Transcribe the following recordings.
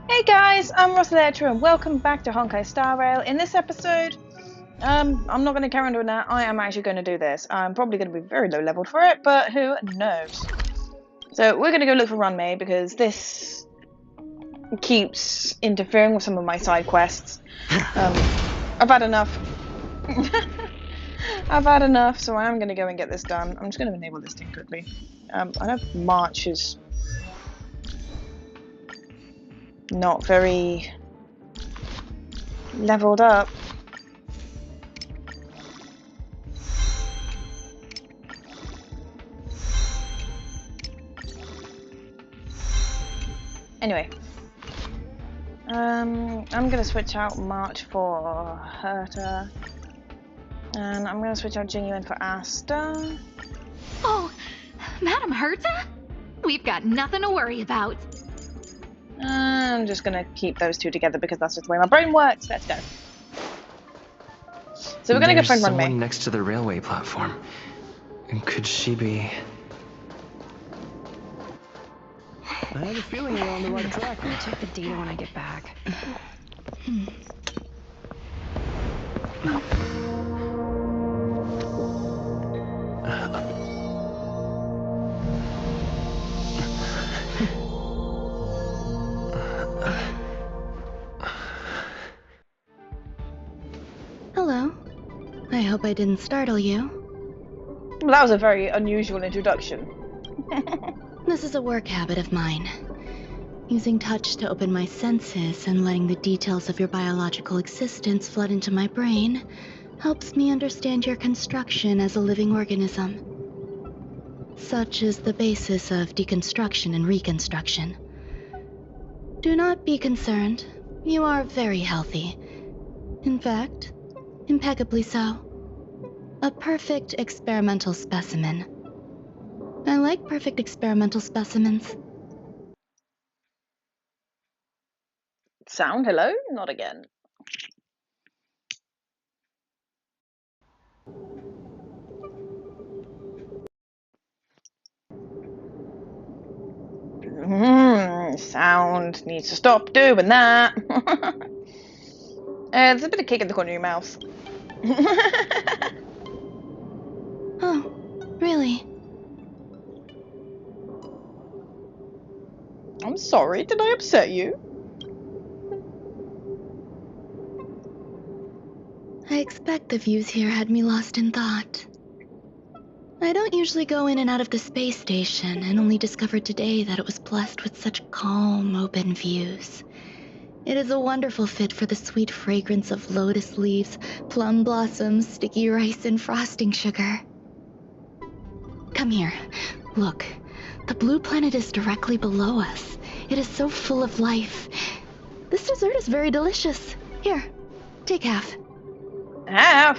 Hey guys, I'm Rosali Etro and welcome back to Honkai StarRail. In this episode, I'm not going to carry on doing that. I am actually going to do this. I'm probably going to be very low leveled for it, but who knows? So we're going to go look for Runmei because this keeps interfering with some of my side quests. I've had enough. I've had enough, so I am going to go and get this done. I'm just going to enable this thing quickly. I know March is not very leveled up. Anyway, I'm gonna switch out March for Herta, and I'm gonna switch out Genuine for Asta. Oh, Madam Herta? We've got nothing to worry about. I'm just gonna keep those two together because that's just the way my brain works. Let's go. So we're gonna go find someone Runmei. next to the railway platform. Could she be? I have a feeling we're on the right track. I'll check the data when I get back. Hello. I hope I didn't startle you. Well, that was a very unusual introduction. This is a work habit of mine. Using touch to open my senses and letting the details of your biological existence flood into my brain helps me understand your construction as a living organism. Such is the basis of deconstruction and reconstruction. Do not be concerned. You are very healthy. In fact, impeccably so. A perfect experimental specimen. I like perfect experimental specimens. Sound, hello? Not again. Sound needs to stop doing that. There's a bit of cake in the corner of your mouth. Oh, really? I'm sorry, did I upset you? I expect the views here had me lost in thought. I don't usually go in and out of the space station, and only discovered today that it was blessed with such calm, open views. It is a wonderful fit for the sweet fragrance of lotus leaves, plum blossoms, sticky rice, and frosting sugar. Come here. Look. The blue planet is directly below us. It is so full of life. This dessert is very delicious. Here, take half. Half?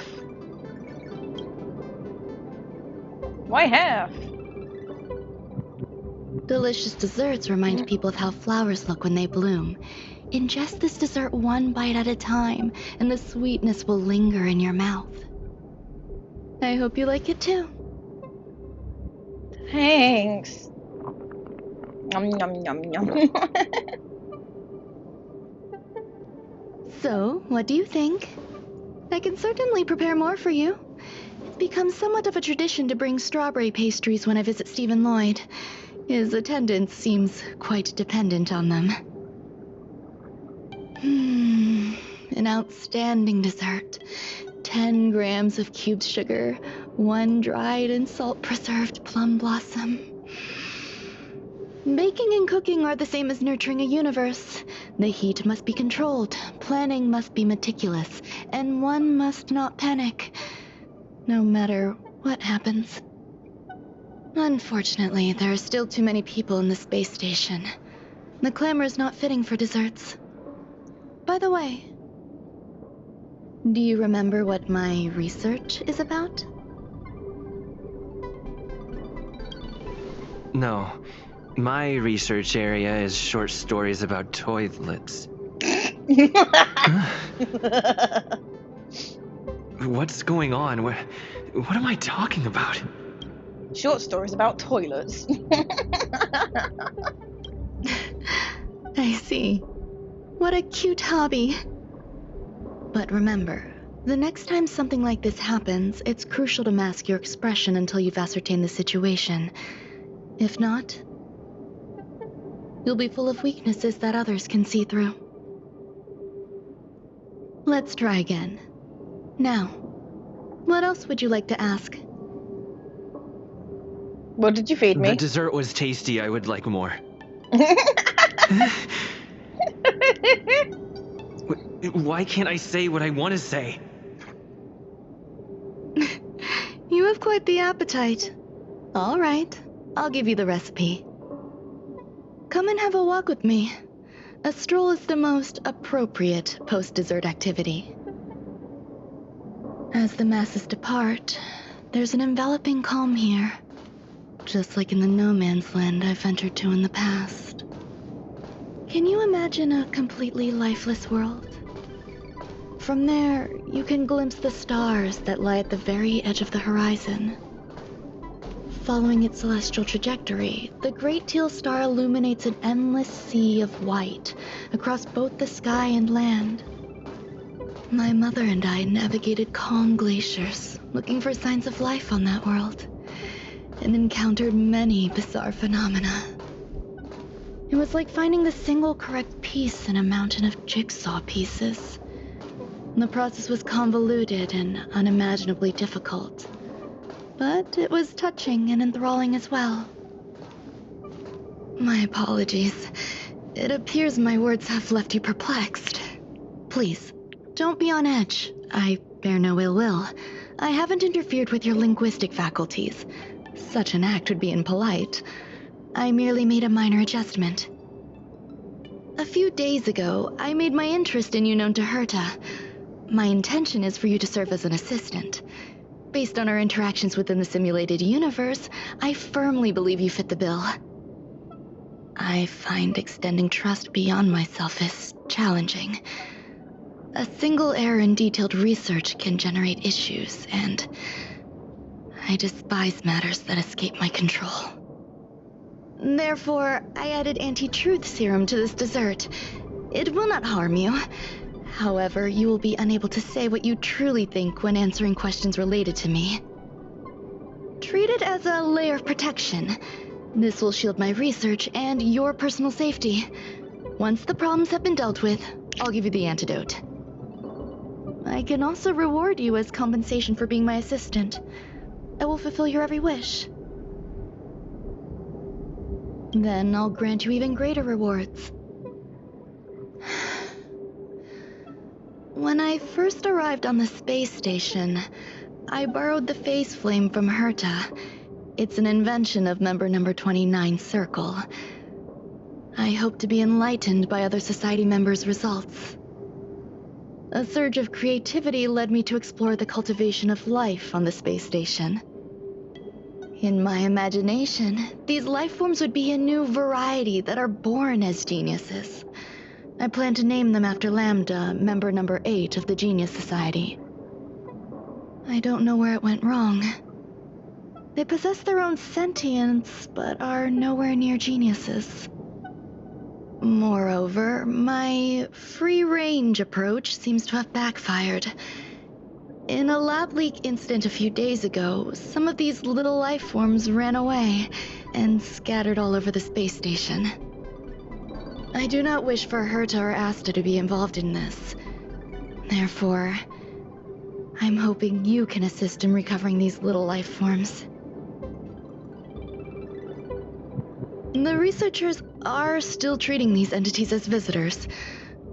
Why half? Delicious desserts remind people of how flowers look when they bloom. Ingest this dessert one bite at a time, and the sweetness will linger in your mouth. I hope you like it too. Thanks. Yum yum yum yum. So, what do you think? I can certainly prepare more for you. It's become somewhat of a tradition to bring strawberry pastries when I visit Stephen Lloyd. His attendance seems quite dependent on them. An outstanding dessert. 10 grams of cubed sugar, 1 dried and salt-preserved plum blossom. Baking and cooking are the same as nurturing a universe. The heat must be controlled, planning must be meticulous, and one must not panic, no matter what happens. Unfortunately, there are still too many people in the space station. The clamor is not fitting for desserts. By the way, do you remember what my research is about? No. My research area is short stories about toilets. What's going on? What am I talking about? Short stories about toilets. I see. What a cute hobby. But remember, the next time something like this happens, it's crucial to mask your expression until you've ascertained the situation. If not, you'll be full of weaknesses that others can see through. Let's try again. Now, what else would you like to ask? What did you feed me? The dessert was tasty. I would like more. Why can't I say what I want to say? You have quite the appetite. All right, I'll give you the recipe. Come and have a walk with me. A stroll is the most appropriate post-dessert activity. As the masses depart, there's an enveloping calm here, just like in the no man's land I've ventured to in the past. Can you imagine a completely lifeless world? From there, you can glimpse the stars that lie at the very edge of the horizon. Following its celestial trajectory, the Great Teal Star illuminates an endless sea of white across both the sky and land. My mother and I navigated calm glaciers, looking for signs of life on that world, and encountered many bizarre phenomena. It was like finding the single correct piece in a mountain of jigsaw pieces. The process was convoluted and unimaginably difficult, but it was touching and enthralling as well. My apologies. It appears my words have left you perplexed. Please, don't be on edge. I bear no ill will. I haven't interfered with your linguistic faculties. Such an act would be impolite. I merely made a minor adjustment. A few days ago, I made my interest in you known to Herta. My intention is for you to serve as an assistant. Based on our interactions within the simulated universe, I firmly believe you fit the bill. I find extending trust beyond myself is challenging. A single error in detailed research can generate issues, and I despise matters that escape my control. Therefore, I added anti-truth serum to this dessert. It will not harm you. However, you will be unable to say what you truly think when answering questions related to me. Treat it as a layer of protection. This will shield my research and your personal safety. Once the problems have been dealt with, I'll give you the antidote. I can also reward you as compensation for being my assistant. I will fulfill your every wish. Then I'll grant you even greater rewards. When I first arrived on the space station, I borrowed the phase flame from Herta. It's an invention of member number 29 Circle. I hope to be enlightened by other society members' results. A surge of creativity led me to explore the cultivation of life on the space station. In my imagination, these life forms would be a new variety that are born as geniuses. I plan to name them after Lambda, member number 8 of the Genius Society. I don't know where it went wrong. They possess their own sentience, but are nowhere near geniuses. Moreover, my free-range approach seems to have backfired. In a lab leak incident a few days ago, some of these little life forms ran away and scattered all over the space station. I do not wish for Herta or Asta to be involved in this. Therefore, I'm hoping you can assist in recovering these little life forms. The researchers are still treating these entities as visitors.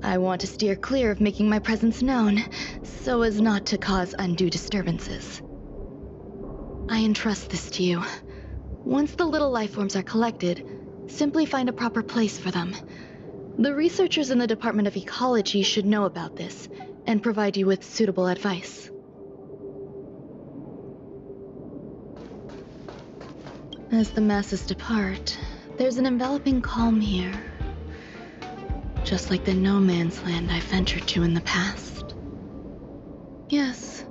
I want to steer clear of making my presence known, so as not to cause undue disturbances. I entrust this to you. Once the little life forms are collected, simply find a proper place for them. The researchers in the Department of Ecology should know about this, and provide you with suitable advice. As the masses depart, there's an enveloping calm here. Just like the no man's land I ventured to in the past. Yes,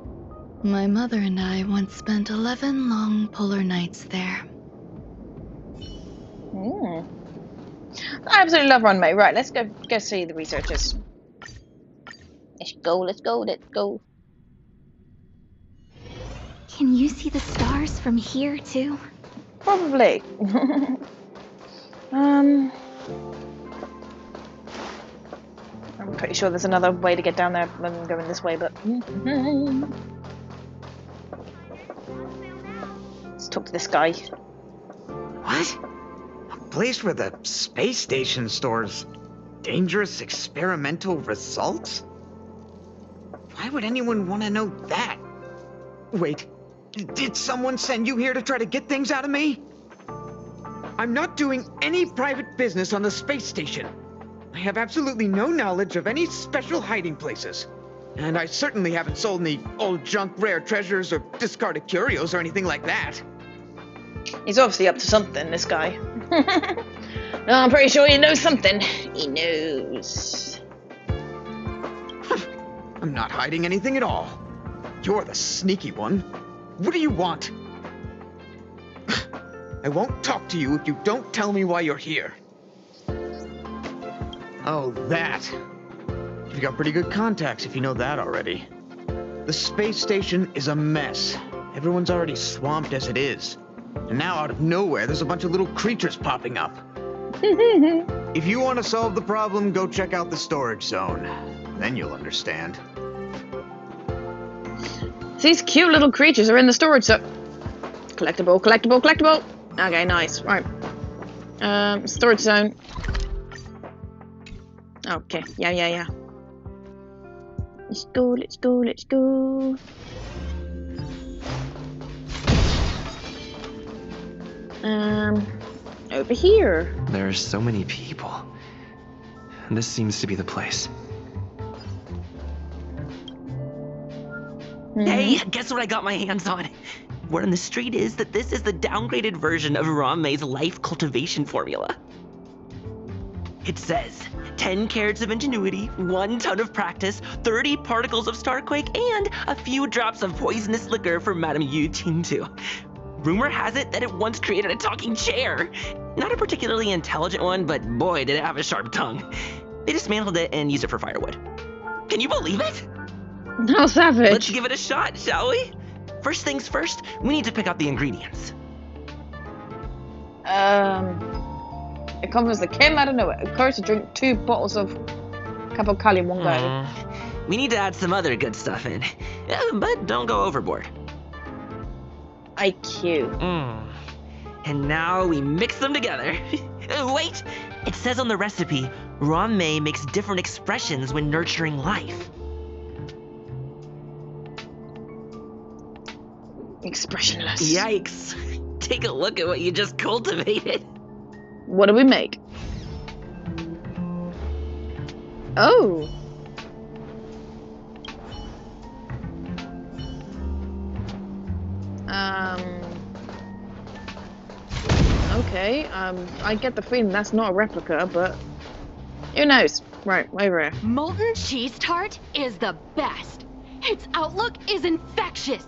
my mother and I once spent 11 long polar nights there. I absolutely love Run, mate. Right, let's go see the researchers. Let's go, let's go, let's go. Can you see the stars from here, too? Probably. I'm pretty sure there's another way to get down there than going this way, but... Let's talk to this guy. What? A place where the space station stores dangerous experimental results? Why would anyone want to know that? Wait, did someone send you here to try to get things out of me? I'm not doing any private business on the space station. I have absolutely no knowledge of any special hiding places. And I certainly haven't sold any old junk rare treasures or discarded curios or anything like that. He's obviously up to something, this guy. No, I'm pretty sure he knows something. He knows. I'm not hiding anything at all. You're the sneaky one. What do you want? I won't talk to you if you don't tell me why you're here. Oh, that. You've got pretty good contacts if you know that already. The space station is a mess. Everyone's already swamped as it is. And now out of nowhere, there's a bunch of little creatures popping up. If you want to solve the problem, go check out the storage zone. Then you'll understand. These cute little creatures are in the storage zone. Collectible, collectible, collectible. Okay, nice. Right. Storage zone. Okay. Yeah. Let's go, let's go, let's go. Over here. There are so many people. This seems to be the place. Hey, guess what I got my hands on? Word on the street is that this is the downgraded version of Ruan's life cultivation formula. It says 10 carats of ingenuity, 1 ton of practice, 30 particles of starquake, and a few drops of poisonous liquor for Madame Yu Ting-Tu. Rumor has it that it once created a talking chair. Not a particularly intelligent one, but boy, did it have a sharp tongue. They dismantled it and used it for firewood. Can you believe it? How savage. Let's give it a shot, shall we? First things first, we need to pick out the ingredients. A confidence that came out of nowhere. Encouraged to drink 2 bottles of Capo Cali in one go. We need to add some other good stuff in, but don't go overboard. IQ. And now we mix them together. Wait! It says on the recipe, Ruan Mei makes different expressions when nurturing life. Expressionless. Yikes. Take a look at what you just cultivated. What do we make? Oh. Okay, I get the feeling that's not a replica, but who knows? Right, over here. Molten cheese tart is the best. Its outlook is infectious.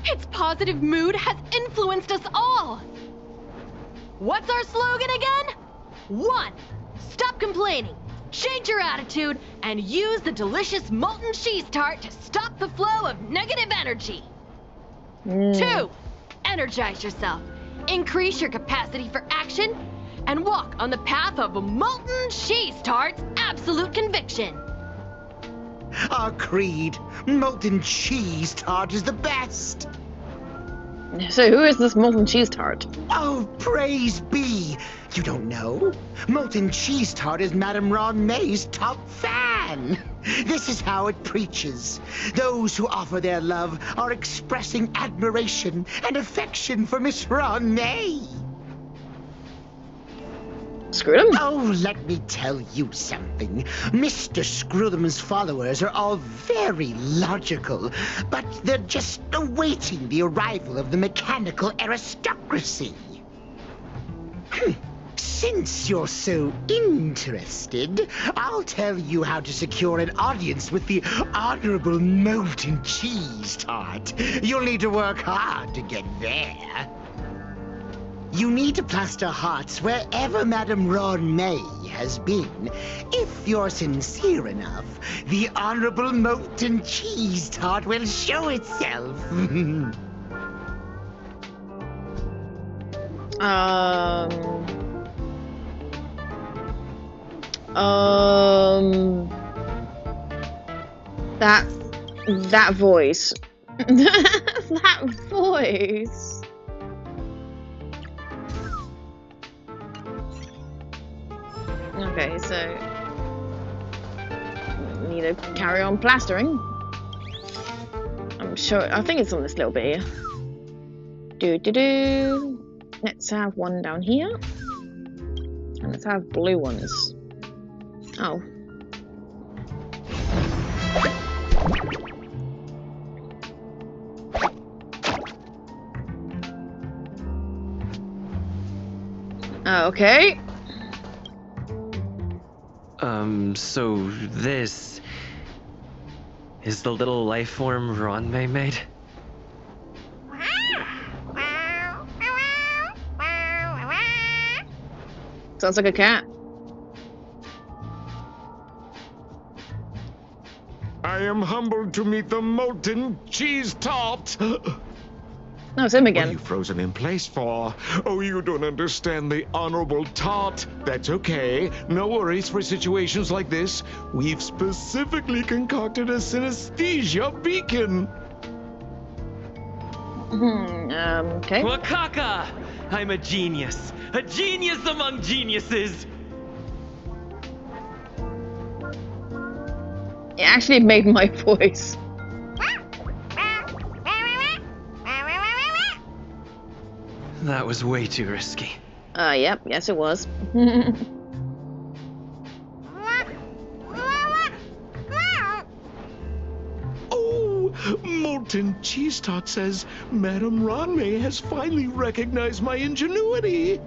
Its positive mood has influenced us all. What's our slogan again? 1. Stop complaining. Change your attitude and use the delicious molten cheese tart to stop the flow of negative energy. 2. Energize yourself. Increase your capacity for action and walk on the path of a molten cheese tart's absolute conviction. Our creed, molten cheese tart is the best. So who is this molten cheese tart? Oh, praise be. You don't know? Molten cheese tart is Madame Ruan Mei's top fan. This is how it preaches. Those who offer their love are expressing admiration and affection for Miss Ruan Mei. Screw them? Oh, let me tell you something. Mr. Screwthum's followers are all very logical, but they're just awaiting the arrival of the mechanical aristocracy. Since you're so interested, I'll tell you how to secure an audience with the Honorable Molten Cheese Tart. You'll need to work hard to get there. You need to plaster hearts wherever Madame Ruan Mei has been, if you're sincere enough, the Honorable Molten Cheese Tart will show itself. That voice. That voice. Okay, so need to carry on plastering. I'm sure. I think it's on this little bit here. Let's have one down here, and let's have blue ones. Oh. Okay. So this is the little life form Ruan made? Sounds like a cat. I am humbled to meet the Molten Cheese Tart. No, it's him What are again. you frozen in place for? Oh, you don't understand the Honorable Tart. That's okay. No worries for situations like this. We've specifically concocted a synesthesia beacon. Okay. Wakaka! I'm a genius. A genius among geniuses. It actually made my voice. That was way too risky. Yep, yes it was. Oh, Molten Cheese Tart says Madame Ranmei has finally recognized my ingenuity.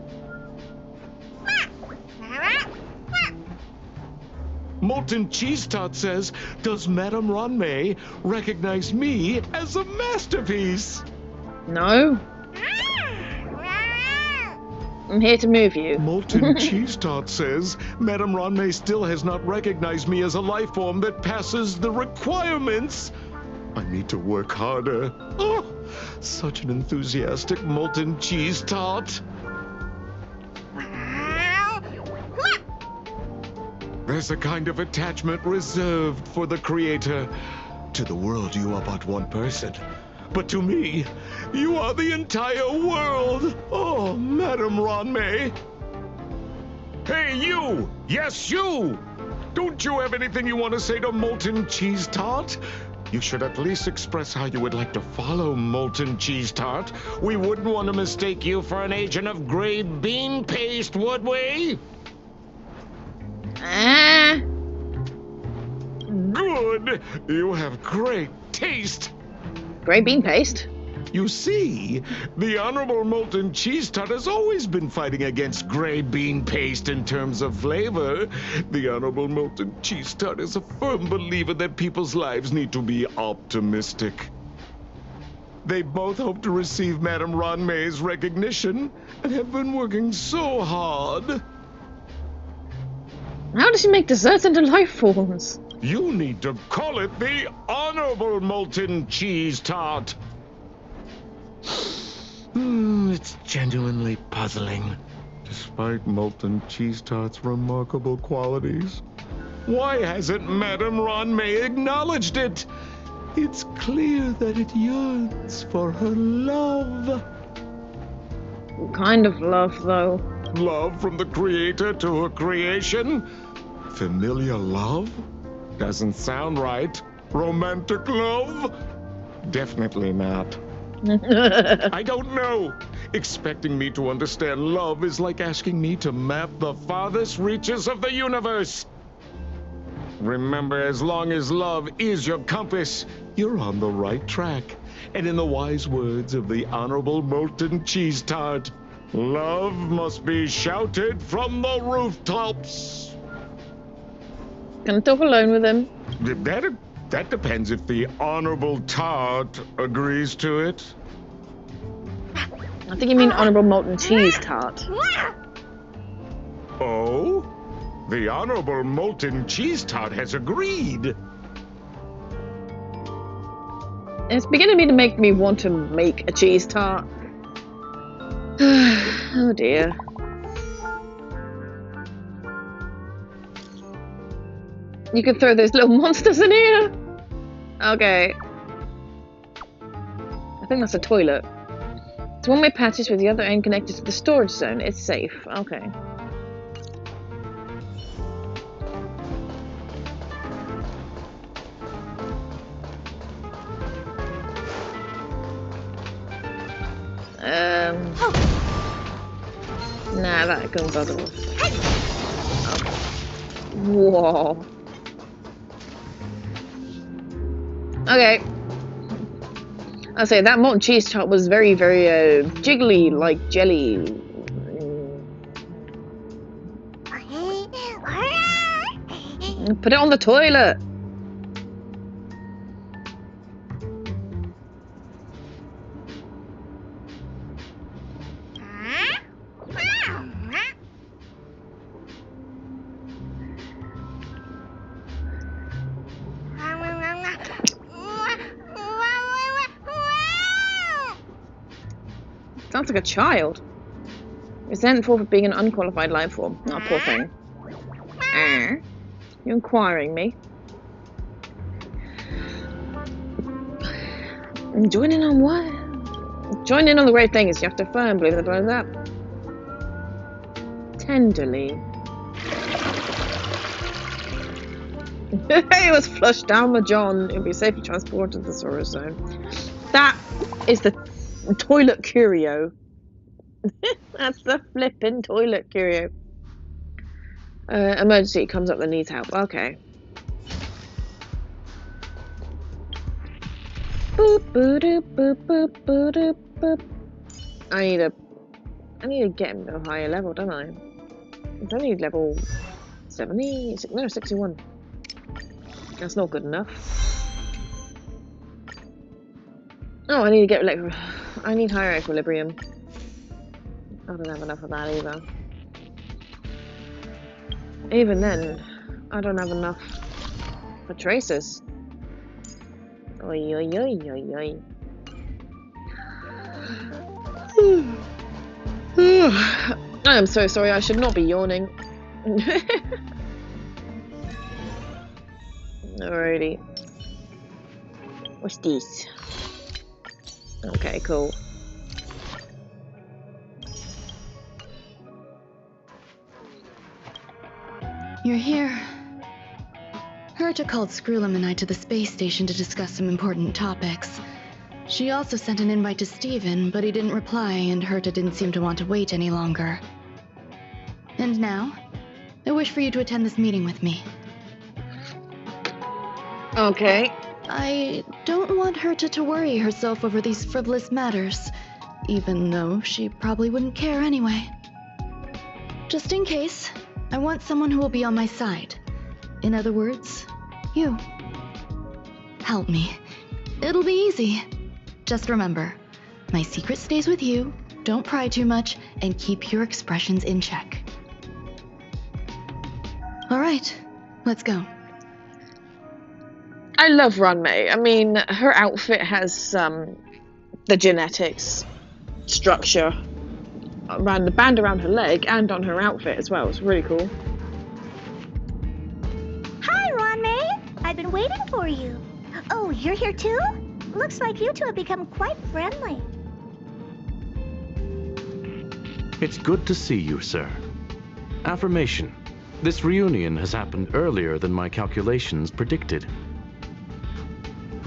Molten Cheese Tart says, does Madame Ranmei recognize me as a masterpiece? No. I'm here to move you. Molten Cheese Tart says, Madame Ranmei still has not recognized me as a life form that passes the requirements. I need to work harder. Oh, such an enthusiastic Molten Cheese Tart. There's a kind of attachment reserved for the Creator. To the world, you are but one person. But to me, you are the entire world. Oh, Madame Ranmei. Hey, you! Yes, you! Don't you have anything you want to say to Molten Cheese Tart? You should at least express how you would like to follow Molten Cheese Tart. We wouldn't want to mistake you for an agent of gray bean paste, would we? Good! You have great taste. Grey bean paste. You see, the Honorable Molten Cheese Tart has always been fighting against gray bean paste in terms of flavor. The Honorable Molten Cheese Tart is a firm believer that people's lives need to be optimistic. They both hope to receive Madame Ranmei's recognition and have been working so hard. How does she make desserts into life forms? You need to call it the Honorable Molten Cheese Tart. It's genuinely puzzling. Despite Molten Cheese Tart's remarkable qualities, why hasn't Madame Ranmei acknowledged it? It's clear that it yearns for her love. What kind of love, though? Love from the Creator to her creation? Familiar love? Doesn't sound right. Romantic love? Definitely not. I don't know. Expecting me to understand love is like asking me to map the farthest reaches of the universe. Remember, as long as love is your compass, you're on the right track. And in the wise words of the Honorable Molten Cheese Tart, love must be shouted from the rooftops. Can I talk alone with him? That depends if the Honorable Tart agrees to it. I think you mean Honorable Molten Cheese Tart. Oh? The Honorable Molten Cheese Tart has agreed. It's beginning to make me want to make a cheese tart. Oh dear. You can throw those little monsters in here? Okay. I think that's a toilet. It's a one-way passage with the other end connected to the storage zone. It's safe. Okay. Nah, that can bother us. Okay. Whoa. Okay. I'll say that molten cheese tart was very, very jiggly, like jelly. Put it on the toilet. Sounds like a child. Resentful for being an unqualified life form. Oh, poor thing. You're inquiring me. Join in on what? Join in on the great thing is you have to firmly believe that. Tenderly. It was flushed down the John. It'll be safely transported to the storage zone. That is the toilet curio. That's the flippin' toilet curio. Emergency comes up that needs help. Okay. Boop boop boop boop boop boop. I need to get him to a higher level, don't I? It's only level 70. No, 61. That's not good enough. Oh, I need to get I need higher equilibrium. I don't have enough of that either. Even then, I don't have enough for traces. Oi, oi, oi, oi, oi. I am so sorry, I should not be yawning. Alrighty. What's this? Okay, cool. You're here. Herta called Screwlum and I to the space station to discuss some important topics. She also sent an invite to Steven, but he didn't reply, and Herta didn't seem to want to wait any longer. And now, I wish for you to attend this meeting with me. Okay. I don't want Herta to worry herself over these frivolous matters, even though she probably wouldn't care anyway. Just in case, I want someone who will be on my side. In other words, you. Help me. It'll be easy. Just remember, my secret stays with you, don't pry too much, and keep your expressions in check. Alright, let's go. I love Runmei. I mean, her outfit has the genetics structure around the band around her leg and on her outfit as well. It's really cool. Hi, Runmei. I've been waiting for you. Oh, you're here too? Looks like you two have become quite friendly. It's good to see you, sir. Affirmation. This reunion has happened earlier than my calculations predicted.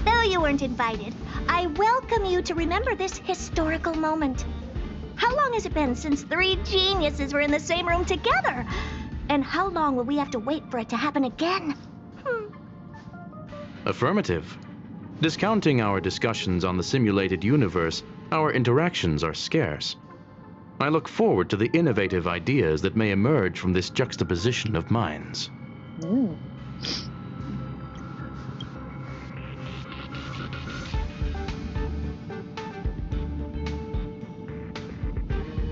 Though you weren't invited, I welcome you to remember this historical moment. How long has it been since 3 geniuses were in the same room together? And how long will we have to wait for it to happen again? Affirmative. Discounting our discussions on the simulated universe, our interactions are scarce. I look forward to the innovative ideas that may emerge from this juxtaposition of minds.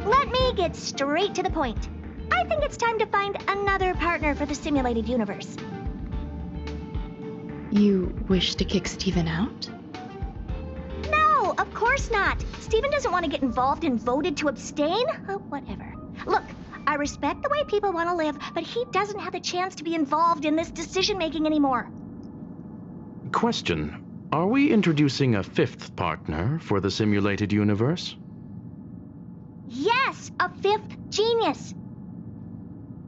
Let me get straight to the point. I think it's time to find another partner for the simulated universe. You wish to kick Steven out? No, of course not. Steven doesn't want to get involved and voted to abstain. Oh, whatever. Look, I respect the way people want to live, but he doesn't have the chance to be involved in this decision-making anymore. Question. Are we introducing a fifth partner for the simulated universe? Yes, a fifth genius.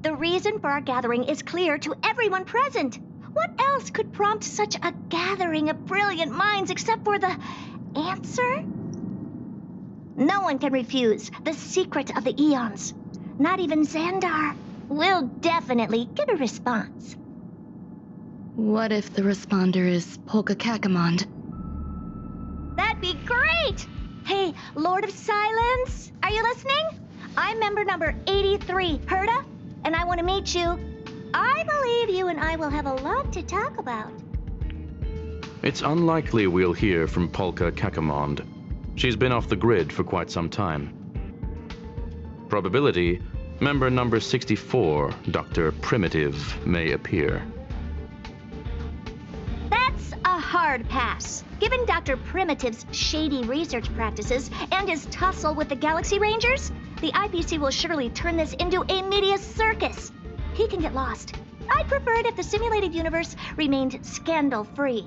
The reason for our gathering is clear to everyone present. What else could prompt such a gathering of brilliant minds except for the answer? No one can refuse the secret of the eons. Not even Xandar. We'll definitely get a response. What if the responder is Polka Kakamond? That'd be great! Hey, Lord of Silence, are you listening? I'm member number 83, Herta, and I want to meet you. I believe you and I will have a lot to talk about. It's unlikely we'll hear from Polka Kakamond. She's been off the grid for quite some time. Probability, member number 64, Dr. Primitive, may appear. That's a hard pass. Given Dr. Primitive's shady research practices and his tussle with the Galaxy Rangers, the IPC will surely turn this into a media circus. He can get lost. I'd prefer it if the simulated universe remained scandal-free.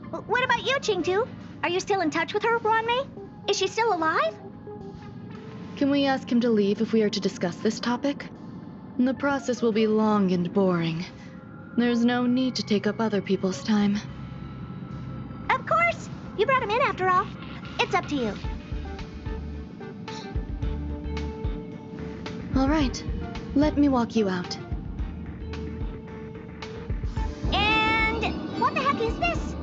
What about you, Chingtu? Are you still in touch with her, Ruan? Is she still alive? Can we ask him to leave if we are to discuss this topic? The process will be long and boring. There's no need to take up other people's time. Of course! You brought him in after all. It's up to you. All right. Let me walk you out. And what the heck is this?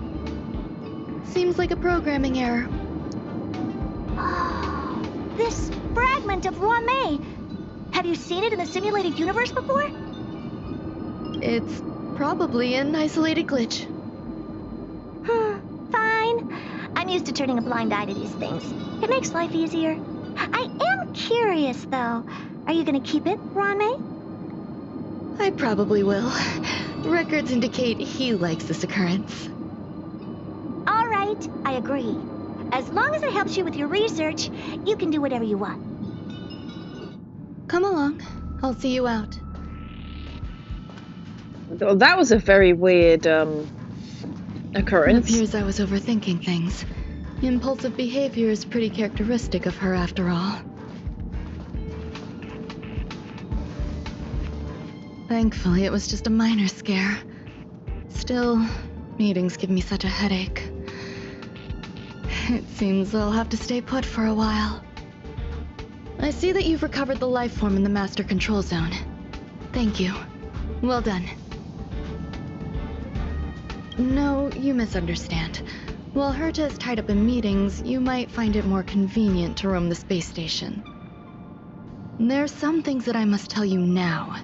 Seems like a programming error. Oh, this fragment of Ruan. Have you seen it in the simulated universe before? It's probably an isolated glitch. Fine. I'm used to turning a blind eye to these things. It makes life easier. I am curious, though. Are you gonna keep it, Ruan? I probably will. Records indicate he likes this occurrence. All right, I agree. As long as it helps you with your research, you can do whatever you want. Come along. I'll see you out. Well, that was a very weird It occurrence. appears I was overthinking things. Impulsive behavior is pretty characteristic of her, after all. Thankfully, it was just a minor scare. Still, meetings give me such a headache. It seems I'll have to stay put for a while. I see that you've recovered the life form in the Master Control Zone. Thank you. Well done. No, you misunderstand. While Herta is tied up in meetings, you might find it more convenient to roam the space station. There's some things that I must tell you now.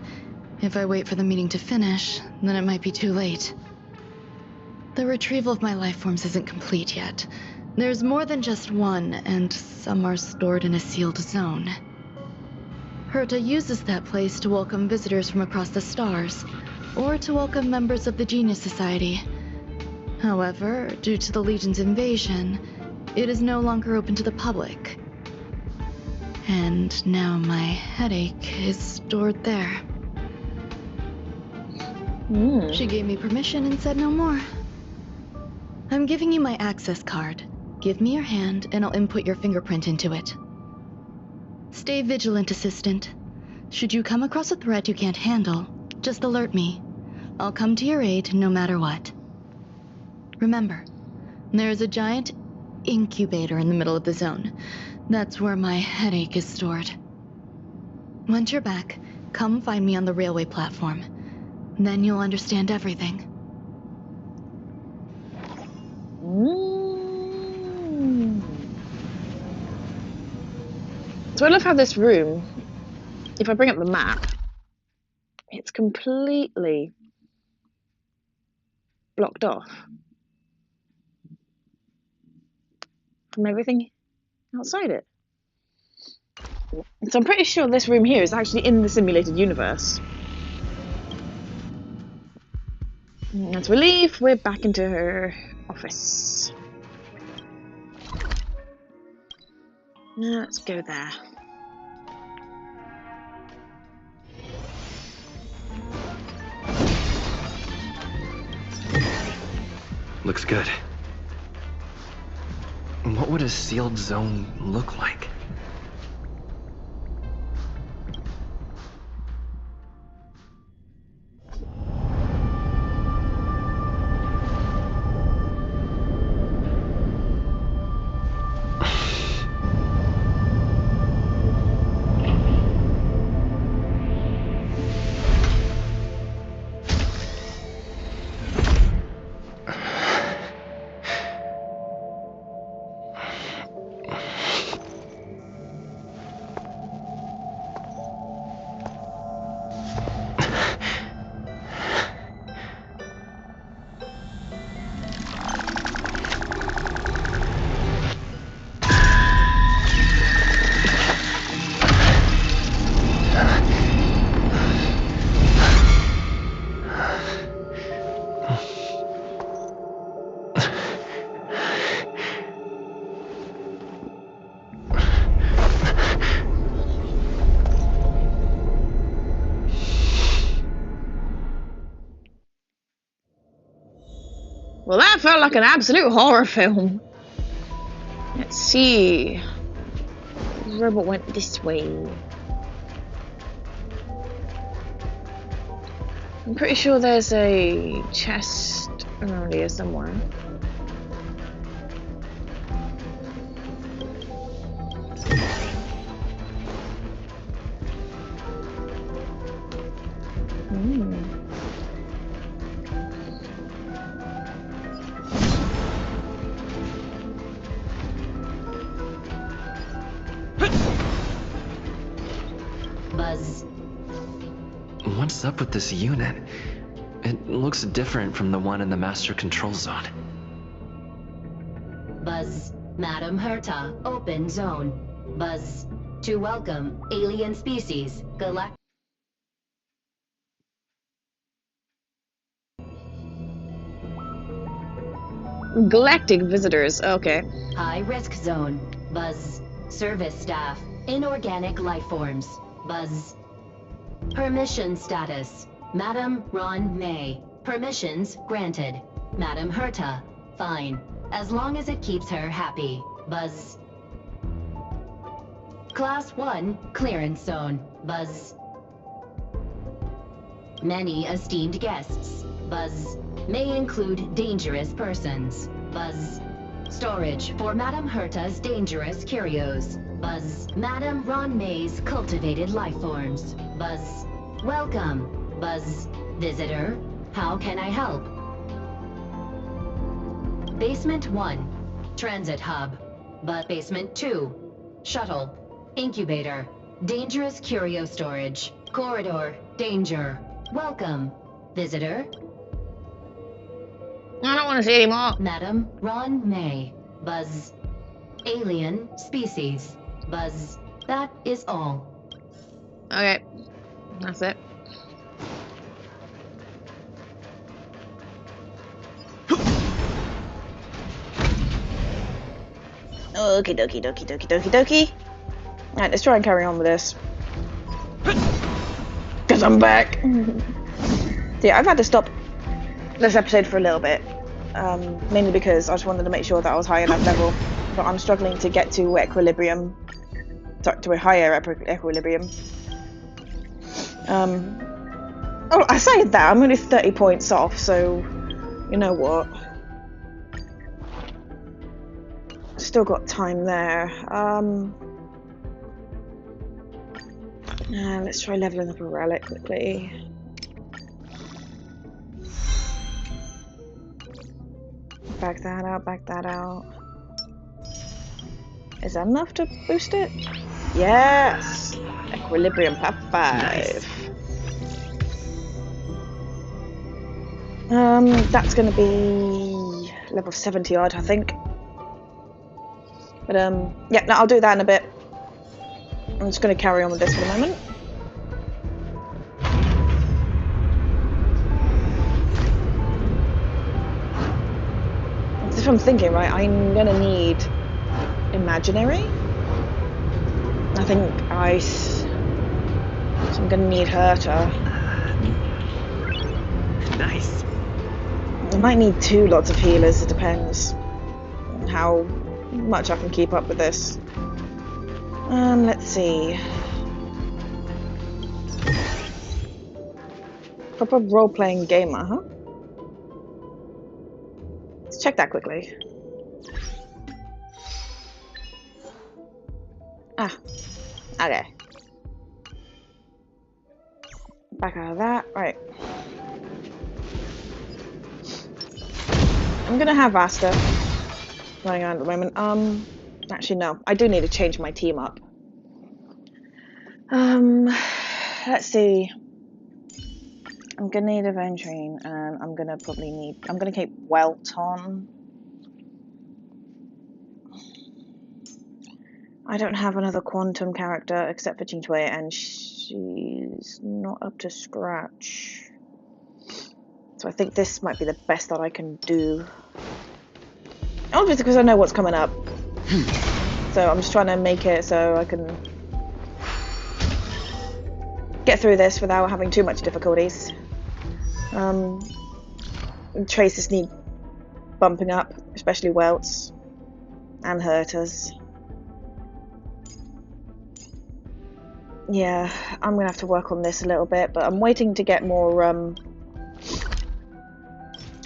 If I wait for the meeting to finish, then it might be too late. The retrieval of my life forms isn't complete yet. There's more than just one, and some are stored in a sealed zone. Herta uses that place to welcome visitors from across the stars, or to welcome members of the Genius Society. However, due to the Legion's invasion, it is no longer open to the public. And now my headache is stored there. She gave me permission and said no more. I'm giving you my access card. Give me your hand and I'll input your fingerprint into it. Stay vigilant, Assistant. Should you come across a threat you can't handle, just alert me. I'll come to your aid no matter what. Remember, there's a giant incubator in the middle of the zone. That's where my headache is stored. Once you're back, come find me on the railway platform. Then you'll understand everything. So I love how this room, if I bring up the map, it's completely blocked off from everything outside it. So I'm pretty sure this room here is actually in the simulated universe. And as we leave, we're back into her office. Now let's go there. Looks good. What would a sealed zone look like? Well, that felt like an absolute horror film. Let's see. The robot went this way. I'm pretty sure there's a chest around here somewhere. Buzz. What's up with this unit? It looks different from the one in the master control zone. Buzz. Madam Herta, open zone. Buzz. To welcome alien species, galactic. Galactic visitors, okay. High risk zone. Buzz. Service staff, inorganic life forms. Buzz. Permission status. Madam Ron May. Permissions granted. Madam Herta. Fine. As long as it keeps her happy. Buzz. Class 1 clearance zone. Buzz. Many esteemed guests. Buzz. May include dangerous persons. Buzz. Storage for Madam Herta's dangerous curios. Buzz. Madam Ron May's cultivated life forms. Buzz. Welcome. Buzz. Visitor. How can I help? Basement 1. Transit hub. But Basement 2. Shuttle. Incubator. Dangerous curio storage. Corridor. Danger. Welcome. Visitor. I don't want to see anymore. Madam Ron May. Buzz. Alien species. Buzz. That is all. Okay. That's it. Okie dokie dokie dokie dokie dokie. Alright, let's try and carry on with this. Because I'm back. So yeah, I've had to stop this episode for a little bit. Mainly because I just wanted to make sure that I was high enough level. But I'm struggling to get to equilibrium. To a higher equilibrium. Oh, I say that, I'm only 30 points off, so you know what. Still got time there. Let's try leveling up a relic quickly. Back that out, back that out. Is that enough to boost it? Yes! Equilibrium +5. Nice. That's gonna be level 70 odd, I think. But yeah, no, I'll do that in a bit. I'm just going to carry on with this for the moment. If I'm thinking right, I'm going to need imaginary. I think ice. So I'm going to need Herta. Nice. I might need 2 lots of healers, it depends on how much I can keep up with this. Let's see. Proper role-playing gamer, huh? Let's check that quickly. Ah, okay. Back out of that, right. I'm gonna have Asta running around at the moment. Actually no, I do need to change my team up. Let's see. I'm gonna need Aventurine, and I'm gonna keep Welt on. I don't have another quantum character except for Jintoy, and she's not up to scratch. So I think this might be the best that I can do. Obviously because I know what's coming up. So I'm just trying to make it so I can get through this without having too much difficulties. Traces need bumping up, especially Welts and Hertas. Yeah, I'm gonna have to work on this a little bit, but I'm waiting to get more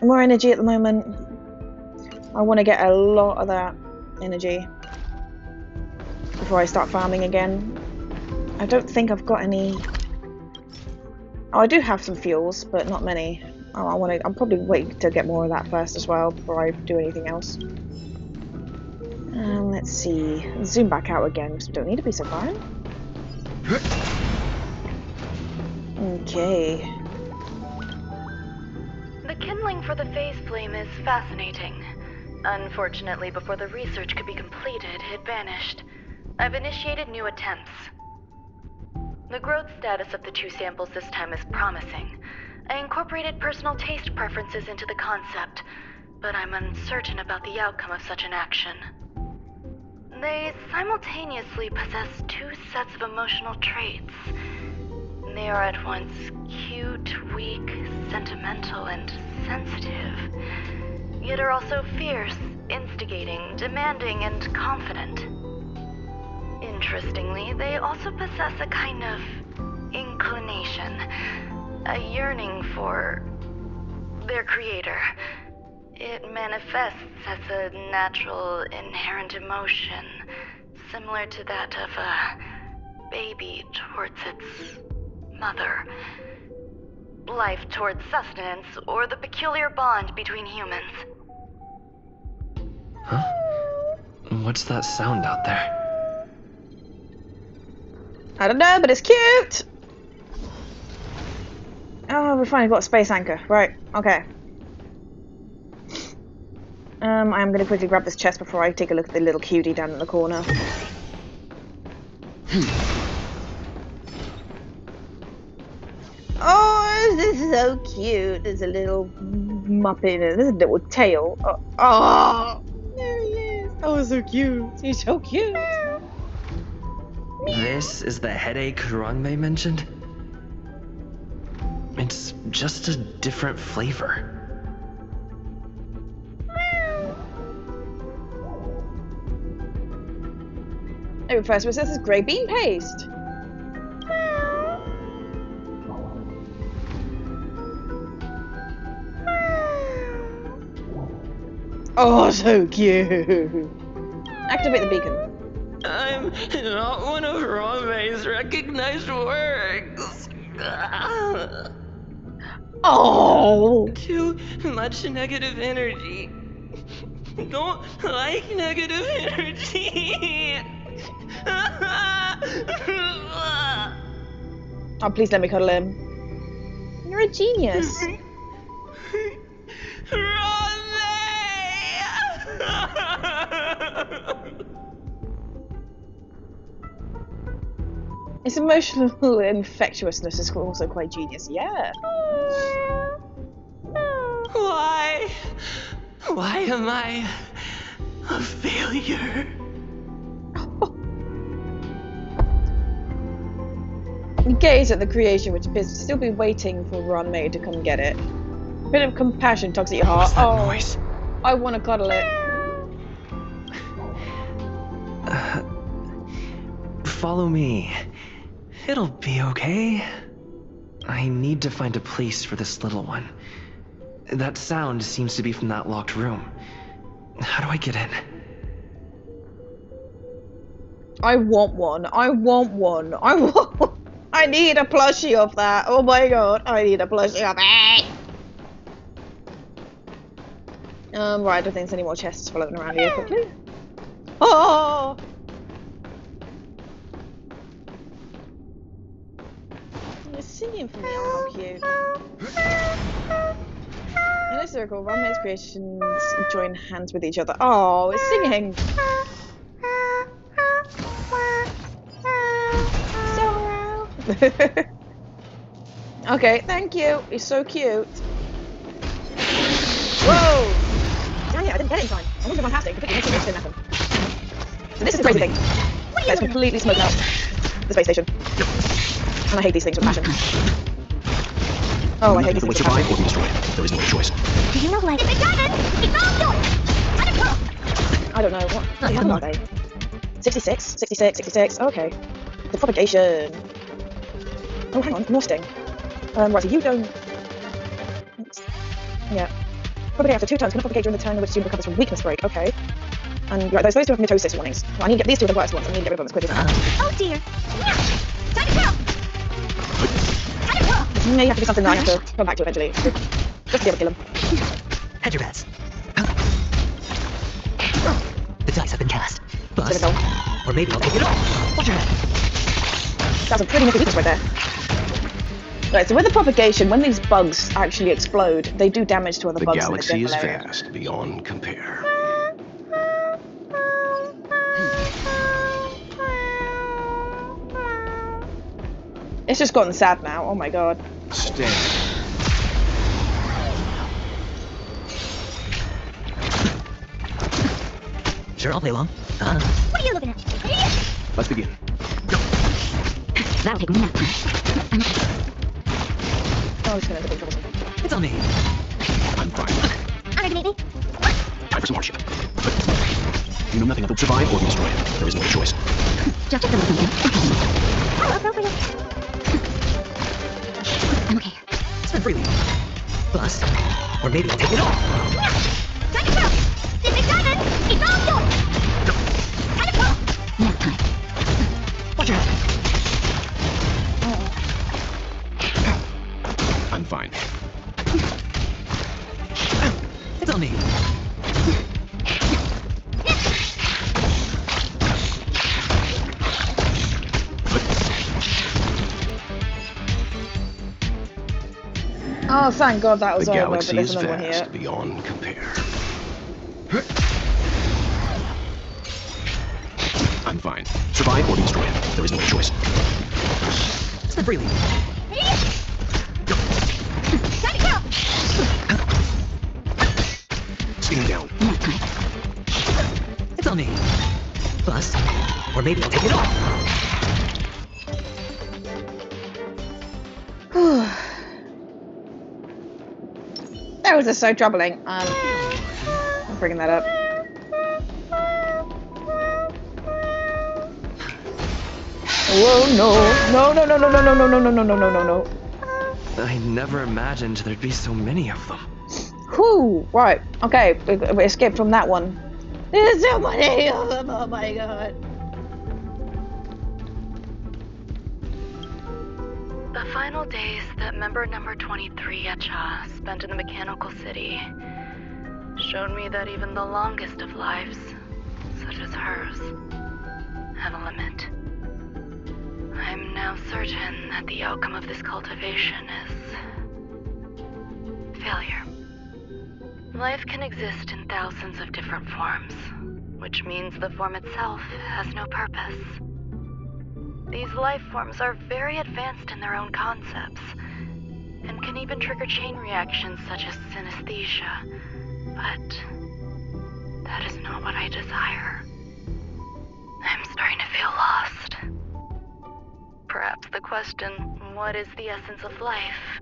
energy at the moment. I want to get a lot of that energy before I start farming again. I don't think I've got any. Oh, I do have some fuels, but not many. Oh, I'll probably wait to get more of that first as well before I do anything else. Let's see. Zoom back out again because we don't need to be so far. Okay. The kindling for the phase flame is fascinating. Unfortunately, before the research could be completed, it vanished. I've initiated new attempts. The growth status of the 2 samples this time is promising. I incorporated personal taste preferences into the concept, but I'm uncertain about the outcome of such an action. They simultaneously possess 2 sets of emotional traits. They are at once cute, weak, sentimental, and sensitive, yet are also fierce, instigating, demanding, and confident. Interestingly, they also possess a kind of inclination, a yearning for their creator. It manifests as a natural, inherent emotion, similar to that of a baby towards its mother. Life towards sustenance, or the peculiar bond between humans. Huh? What's that sound out there? I don't know, but it's cute! Oh, we finally got a space anchor. Right, okay. I'm gonna quickly grab this chest before I take a look at the little cutie down in the corner. Oh, this is so cute. There's a little muppet and there's a little tail. Oh, there he is. Oh, so cute. He's so cute. This is the headache Ruan mentioned? It's just a different flavor. It refers to it as grey bean paste. Oh, so cute. Activate the beacon. I'm not one of Rame's recognized works. Oh! Too much negative energy. Don't like negative energy. Oh, please let me cuddle him. You're a genius. Its emotional infectiousness is also quite genius. Yeah. Why? Why am I a failure? You gaze at the creation, which appears to still be waiting for Ruan Mei to come get it. A bit of compassion tugs at your heart. What's that noise? I want to cuddle it. Follow me. It'll be okay. I need to find a place for this little one. That sound seems to be from that locked room. How do I get in? I want one. I want one. I want. I need a plushie of that. Oh my god. I need a plushie of it. Right. I don't think there's any more chests floating around here quickly. Oh. It's singing for me. Oh, how cute. In a circle, Ruan Mei's creations join hands with each other. Oh, it's singing. Okay, thank you. He's so cute. Whoa! Dang it, I didn't get it in time. I wouldn't have gone past it. Completely missed it. Didn't happen. So this is the crazy thing. Let's completely smoke out the space station. And I hate these things with passion. Oh, I hate these things with passion. Or be destroyed. There is no choice. Do you know, like... It's I don't know. What are they? 66? 66, 66. Okay. The propagation. Oh, hang on. More sting. Right, so you don't... Yeah. Propagate after 2 turns. Can propagate during the turn in which student recovers from weakness break. Okay. And right, those two have mitosis warnings. Well, I need to get these two are the worst ones. I need to get rid of them as quickly as I can. Oh dear. Time to kill. This may have to be something that I have to come back to eventually. Just to be able to kill him. Head your bets. The dice have been cast. Bust. Or maybe I'll take it all. Watch your head. That's a pretty nifty weakness right there. Right, so with the propagation, when these bugs actually explode, they do damage to other The bugs galaxy in the is general area. vast beyond compare. It's just gotten sad now. Oh my god. Stand. Sure, I'll play along. What are you looking at? Let's begin. That'll take me now. Oh, it's gonna end up being troublesome. It's on me. I'm fine. Underneath me. Time for some hardship. You know nothing of it. Survive or be destroyed. There is no choice. Just a little something. How appropriate. I'm okay. Spin freely. Bust. Or maybe I'll take it all. Time to kill. This is done. It's all yours. Time to kill. Now time. Watch your head. I'm fine. It's on me. Oh, thank god that was The over, but galaxy there's is another one here. vast beyond compare. I'm fine. Survive or be destroyed. There is no choice. Spin freely. Time to kill. Stand down. Now time. It's on me. Bust. Or maybe I'll take it all. That was just so troubling. I'm bringing that up. Whoa, no. No, no, no, no, no, no, no, no, no, no, no, no, no, no. I never imagined there'd be so many of them. Whew, right. Okay, we escaped from that one. There's so many of them, oh my god. The final days that member number 23 Echa spent in the mechanical city showed me that even the longest of lives, such as hers, have a limit. I'm now certain that the outcome of this cultivation is failure. Life can exist in thousands of different forms, which means the form itself has no purpose. These life forms are very advanced in their own concepts, and can even trigger chain reactions such as synesthesia. But that is not what I desire. I'm starting to feel lost. Perhaps the question, what is the essence of life,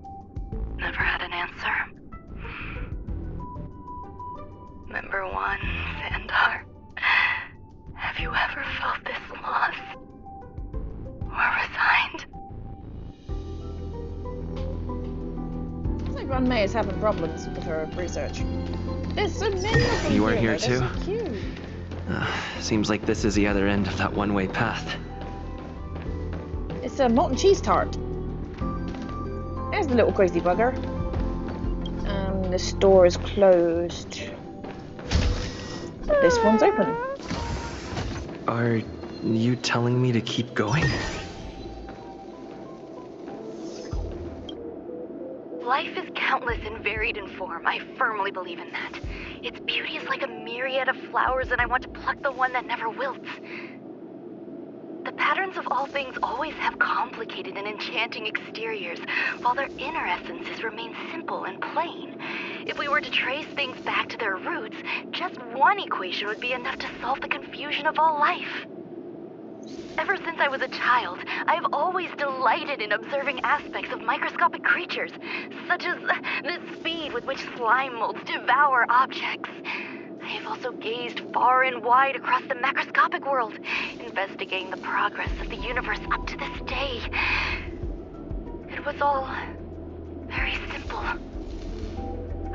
never had an answer. Member 1, Xandar, have you ever felt this lost? Or resigned? Looks like Ron May is having problems with her research. There's so many of them. You are here though. too? They're so cute. Seems like this is the other end of that one-way path. It's a molten cheese tart. There's the little crazy bugger. The store is closed. But this one's open. Are you telling me to keep going? Life is countless and varied in form. I firmly believe in that. Its beauty is like a myriad of flowers, and I want to pluck the one that never wilts. The patterns of all things always have complicated and enchanting exteriors, while their inner essences remain simple and plain. If we were to trace things back to their roots, just one equation would be enough to solve the confusion of all life. Ever since I was a child, I have always delighted in observing aspects of microscopic creatures, such as the speed with which slime molds devour objects. I have also gazed far and wide across the macroscopic world, investigating the progress of the universe up to this day. It was all very simple.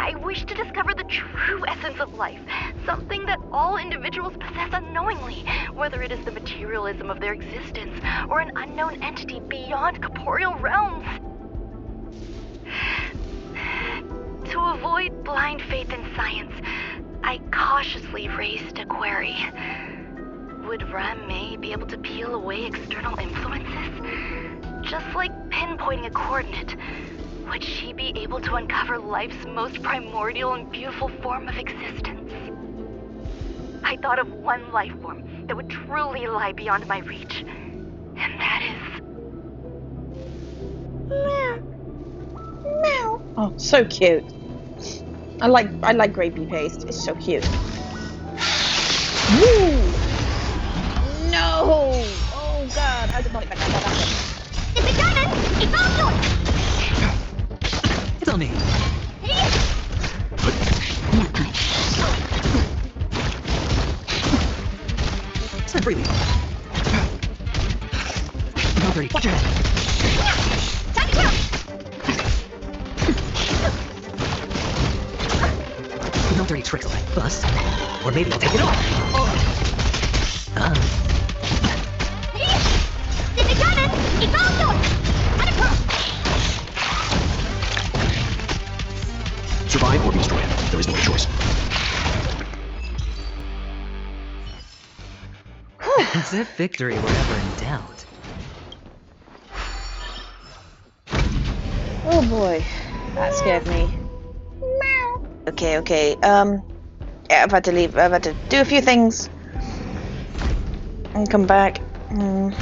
I wish to discover the true essence of life, something that all individuals possess unknowingly, whether it is the materialism of their existence or an unknown entity beyond corporeal realms. To avoid blind faith in science, I cautiously raised a query. Would Ruan May be able to peel away external influences? Just like pinpointing a coordinate, would she be able to uncover life's most primordial and beautiful form of existence? I thought of one life form that would truly lie beyond my reach, and that is... Meow. Meow. Oh, so cute. I like gravy paste. It's so cute. Woo! No! Oh god, I did not expect that to happen. If it doesn't, it's all yours! It's on me. Step freely. Not dirty. Watch your head. Time to go! No dirty tricks on my bust. Or maybe I'll take it off. If it doesn't, it's all yours! Let it go! Survive or be destroyed. There is no other choice. As if victory were ever in doubt. Oh boy, that scared me. Okay. Yeah, I've had to leave. I've had to do a few things and come back. I'm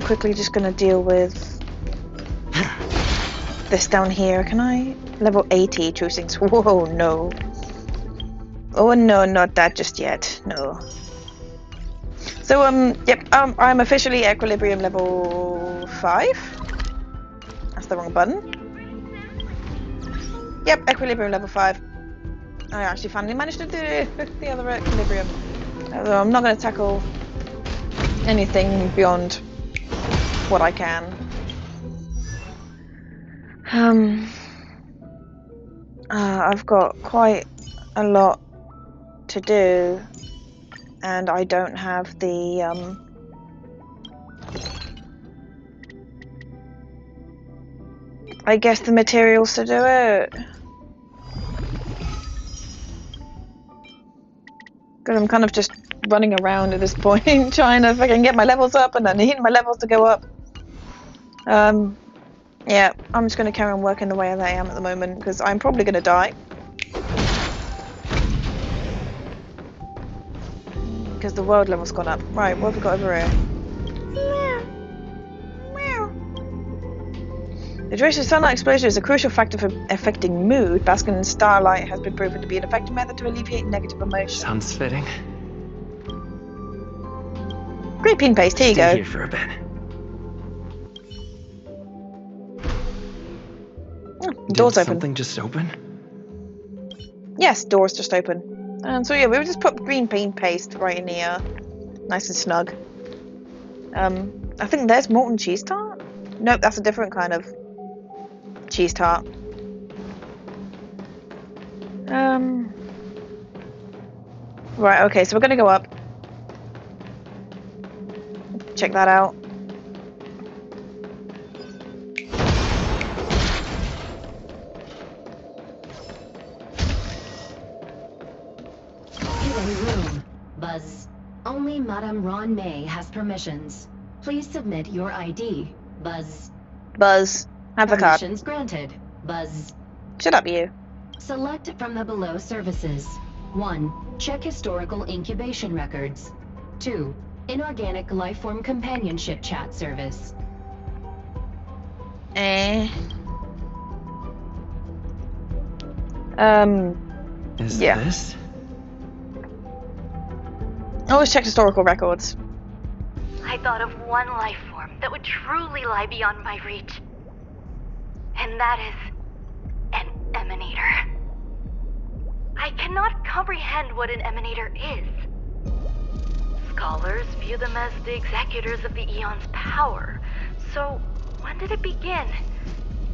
quickly just gonna deal with this down here. Can I? Level 80 true things. Whoa, no. Oh no, not that just yet. No. So yep. I'm officially equilibrium level 5. That's the wrong button. Yep, equilibrium level 5. I actually finally managed to do the other equilibrium. Although I'm not going to tackle anything beyond what I can. I've got quite a lot to do, and I don't have the I guess the materials to do it. Because I'm kind of just running around at this point, trying to fucking get my levels up, and I need my levels to go up. Yeah, I'm just going to carry on working the way that I am at the moment, because I'm probably going to die. Because the world level's gone up. Right, what have we got over here? The duration of sunlight exposure is a crucial factor for affecting mood. Basking in starlight has been proven to be an effective method to alleviate negative emotion. Sounds fitting. Green bean paste, here you Stay go. here for a bit. Door's Did open. something just open? Yes, door's just open. So yeah, we'll just put green bean paste right in here. Nice and snug. I think there's molten cheese tart? Nope, that's a different kind of cheese tart. Right, okay, so we're gonna go up. Check that out. Hidden room. Buzz. Only Madame Ron May has permissions. Please submit your ID. Buzz. Buzz, have the card. Permissions granted. Buzz. Shut up, you. Select from the below services. 1. Check historical incubation records. 2. Inorganic lifeform companionship chat service. Is yeah. this? Always check historical records. I thought of one life form that would truly lie beyond my reach. And that is an emanator. I cannot comprehend what an emanator is. Scholars view them as the executors of the Eon's power. So, when did it begin?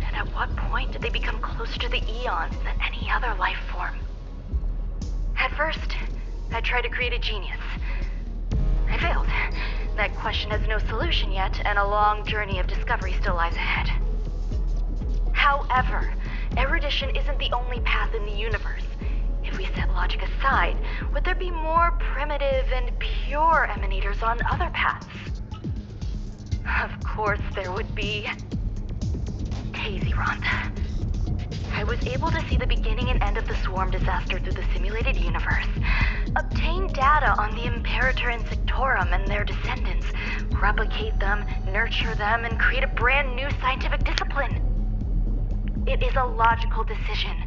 And at what point did they become closer to the Eons than any other life form? At first, I tried to create a genius. I failed. That question has no solution yet, and a long journey of discovery still lies ahead. However, erudition isn't the only path in the universe. If we set logic aside, would there be more primitive and pure emanators on other paths? Of course there would be. Daisy Rhonda. I was able to see the beginning and end of the swarm disaster through the simulated universe, obtain data on the Imperator and Sectorum and their descendants, replicate them, nurture them, and create a brand new scientific discipline. It is a logical decision.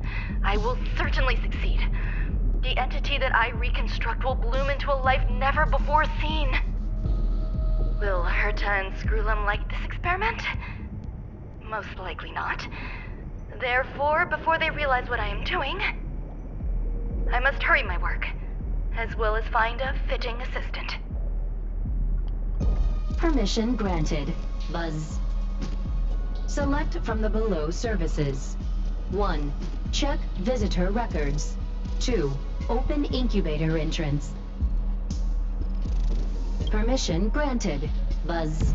I will certainly succeed. The entity that I reconstruct will bloom into a life never before seen. Will Herta and Screwlum like this experiment? Most likely not. Therefore, before they realize what I am doing, I must hurry my work, as well as find a fitting assistant. Permission granted. Buzz. Select from the below services. 1. Check visitor records. 2. Open incubator entrance. Permission granted. Buzz.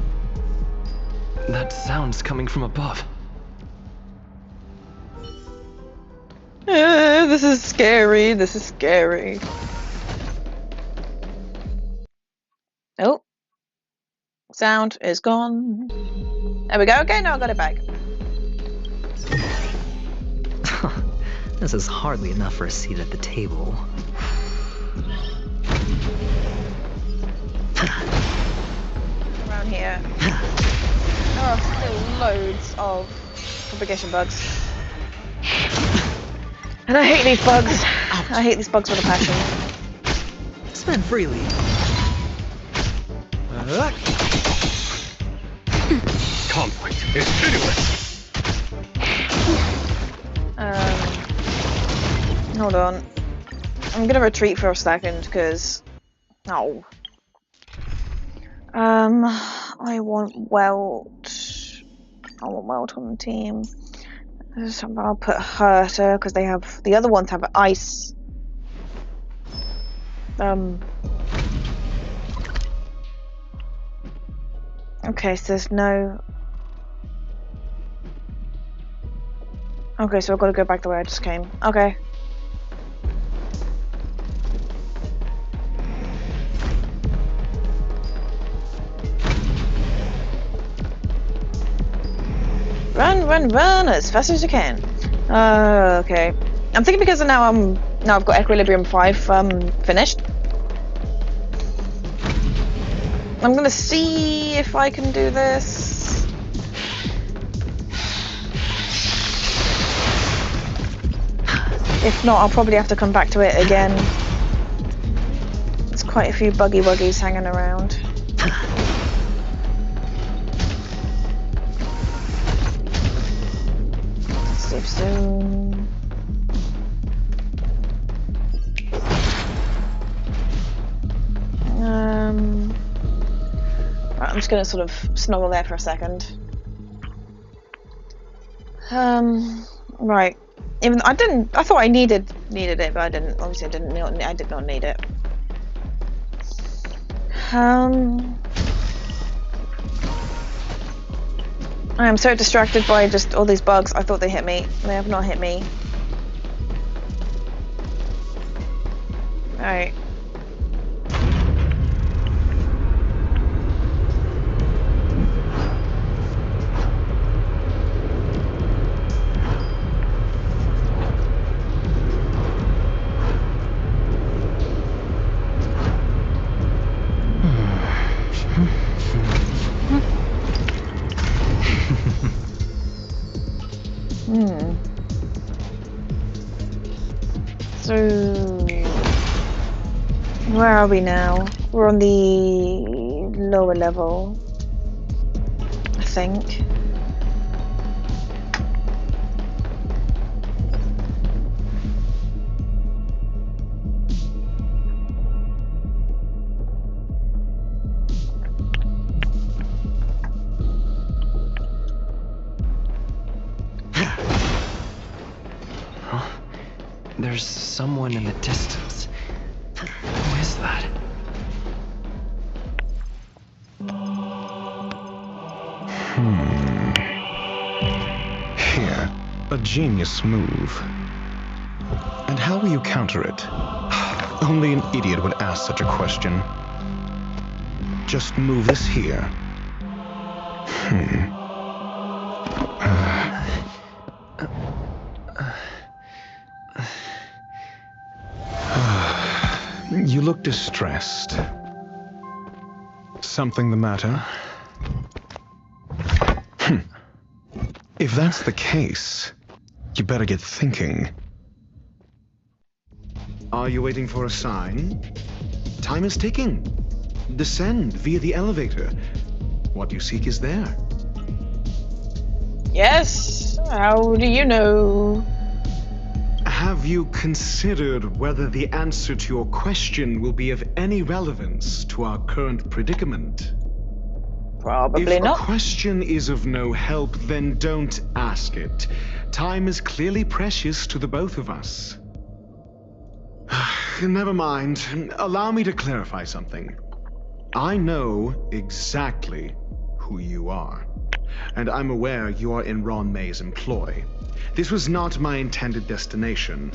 That sound's coming from above. This is scary. This is scary. Oh. Sound is gone. There we go. Okay, now I got it back. This is hardly enough for a seat at the table. Around here. There are still loads of propagation bugs. And I hate these bugs. I hate these bugs with a passion. Spend freely. Conflict is pitiless. Hold on. I'm gonna retreat for a second because. Oh. I want Welt. I want Welt on the team. I'll put Herta because they have the other ones have ice. Okay, so there's no. Okay, so I've got to go back the way I just came. Okay. Run as fast as you can. Okay. I'm thinking because now I've got Equilibrium 5 finished. I'm gonna see if I can do this. If not, I'll probably have to come back to it again. There's quite a few buggy wuggies hanging around. Save soon. Right, I'm just gonna sort of snuggle there for a second. Right. Even I thought I needed it, but I didn't. Obviously, I did not need it. I am so distracted by just all these bugs. I thought they hit me. They have not hit me. Alright. So, where are we now? We're on the lower level, I think. There's someone in the distance. Who is that? Here, a genius move. And how will you counter it? Only an idiot would ask such a question. Just move this here. You look distressed. Something the matter? If that's the case, you better get thinking. Are you waiting for a sign? Time is ticking. Descend via the elevator. What you seek is there. Yes? How do you know? Have you considered whether the answer to your question will be of any relevance to our current predicament? Probably not. If a question is of no help, then don't ask it. Time is clearly precious to the both of us. Never mind. Allow me to clarify something. I know exactly who you are, and I'm aware you are in Ron May's employ. This was not my intended destination.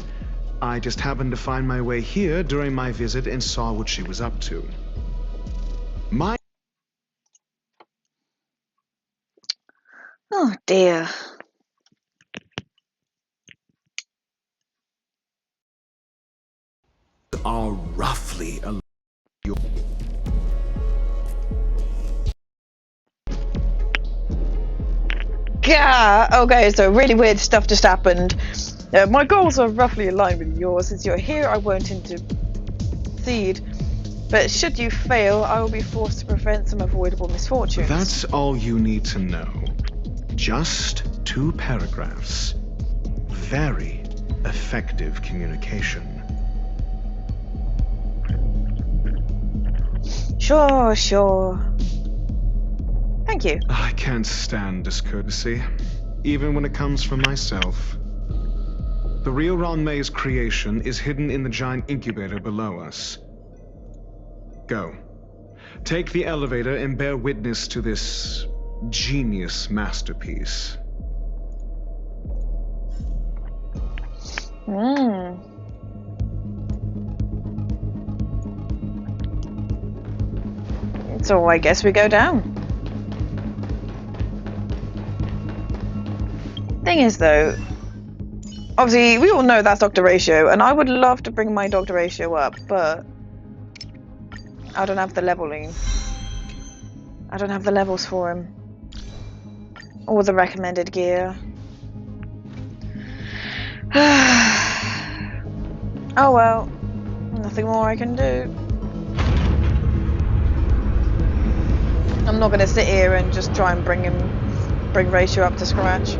I just happened to find my way here during my visit and saw what she was up to. Oh dear. Are roughly a Yeah. Okay, so really weird stuff just happened. My goals are roughly aligned with yours. Since you're here, I won't intercede. But should you fail, I will be forced to prevent some avoidable misfortunes. That's all you need to know. Just 2 paragraphs. Very effective communication. Sure. Thank you. I can't stand discourtesy, even when it comes from myself. The real Ron May's creation is hidden in the giant incubator below us. Go. Take the elevator and bear witness to this genius masterpiece. So I guess we go down. Thing is though, obviously we all know that's Dr. Ratio, and I would love to bring my Dr. Ratio up, but I don't have the leveling. I don't have the levels for him. Or the recommended gear. Oh well. Nothing more I can do. I'm not going to sit here and just try and bring Ratio up to scratch.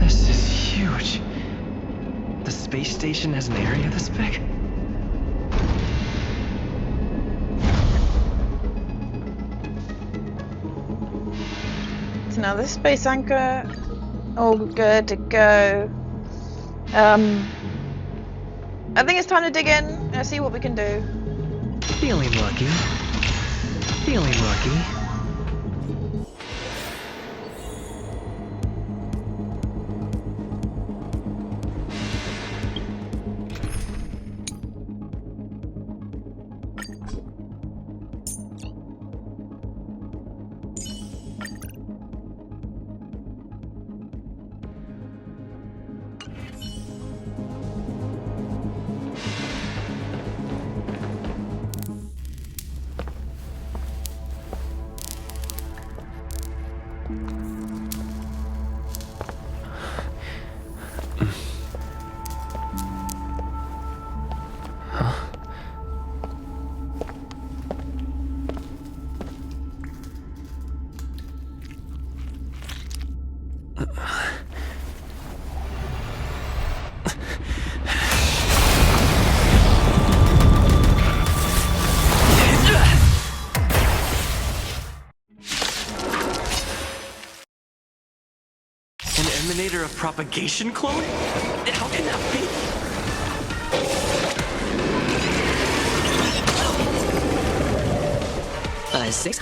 This is huge. The space station has an area this big? So now this space anchor, all good to go. I think it's time to dig in and see what we can do. Feeling lucky. Feeling lucky. Emanator of propagation clone? How can that be? 6.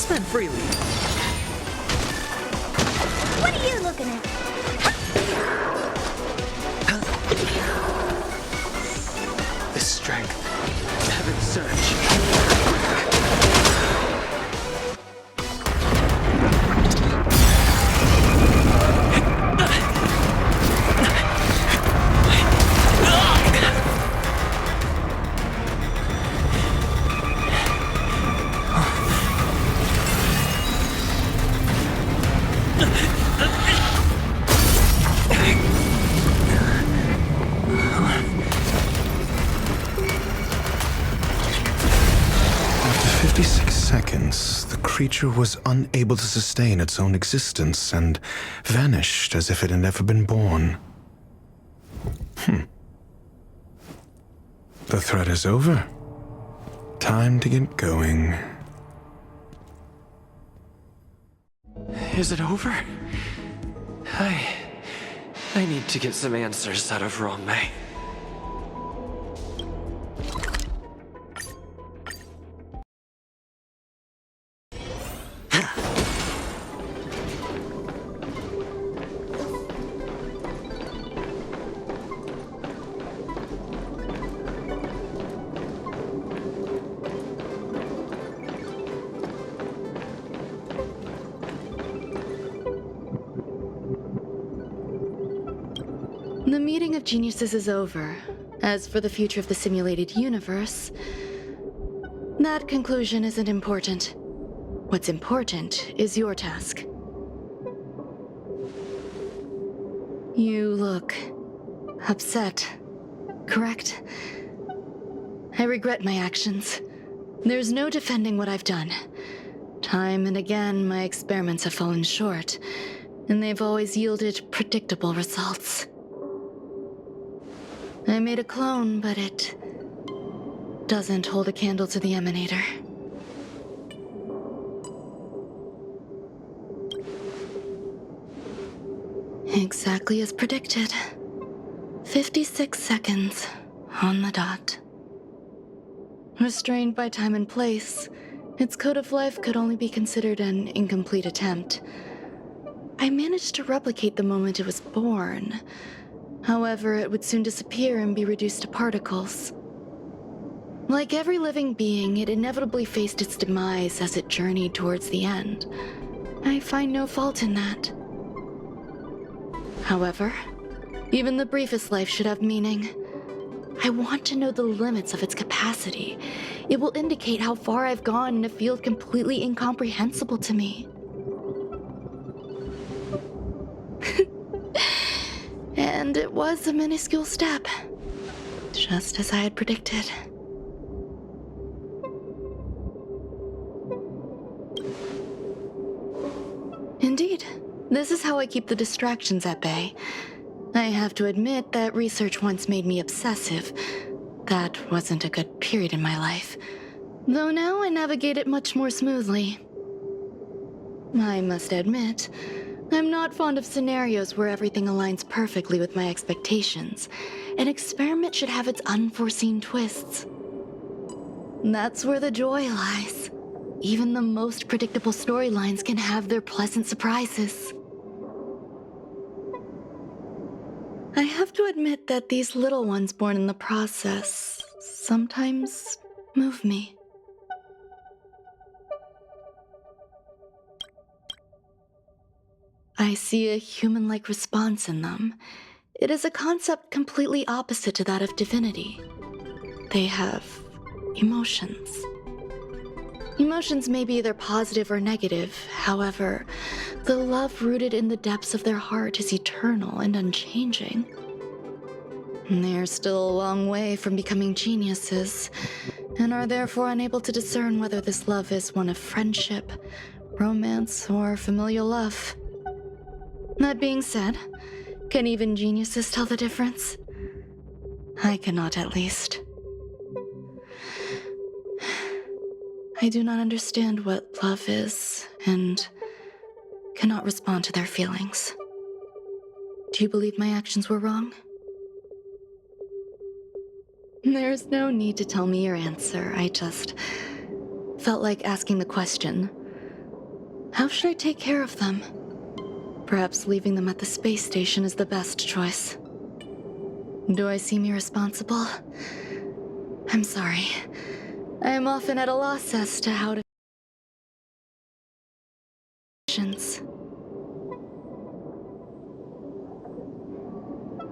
Spend freely. What are you looking at? The strength. Heaven's surge. creature was unable to sustain its own existence and vanished as if it had never been born. The threat is over. Time to get going. Is it over? I need to get some answers out of Ruan. The meeting of geniuses is over. As for the future of the simulated universe, that conclusion isn't important. What's important is your task. You look upset, correct? I regret my actions. There's no defending what I've done. Time and again, my experiments have fallen short, and they've always yielded predictable results. I made a clone, but it doesn't hold a candle to the emanator. Exactly as predicted. 56 seconds on the dot. Restrained by time and place, its code of life could only be considered an incomplete attempt. I managed to replicate the moment it was born. However, it would soon disappear and be reduced to particles. Like every living being, it inevitably faced its demise as it journeyed towards the end. I find no fault in that. However, even the briefest life should have meaning. I want to know the limits of its capacity. It will indicate how far I've gone in a field completely incomprehensible to me. And it was a minuscule step, just as I had predicted. Indeed, this is how I keep the distractions at bay. I have to admit that research once made me obsessive. That wasn't a good period in my life, though now I navigate it much more smoothly. I must admit, I'm not fond of scenarios where everything aligns perfectly with my expectations. An experiment should have its unforeseen twists. That's where the joy lies. Even the most predictable storylines can have their pleasant surprises. I have to admit that these little ones born in the process sometimes move me. I see a human-like response in them. It is a concept completely opposite to that of divinity. They have emotions. Emotions may be either positive or negative. However, the love rooted in the depths of their heart is eternal and unchanging. They're still a long way from becoming geniuses, and are therefore unable to discern whether this love is one of friendship, romance, or familial love. That being said, can even geniuses tell the difference? I cannot, at least. I do not understand what love is, and cannot respond to their feelings. Do you believe my actions were wrong? There's no need to tell me your answer. I just felt like asking the question. How should I take care of them? Perhaps leaving them at the space station is the best choice. Do I seem irresponsible? I'm sorry. I am often at a loss as to how to...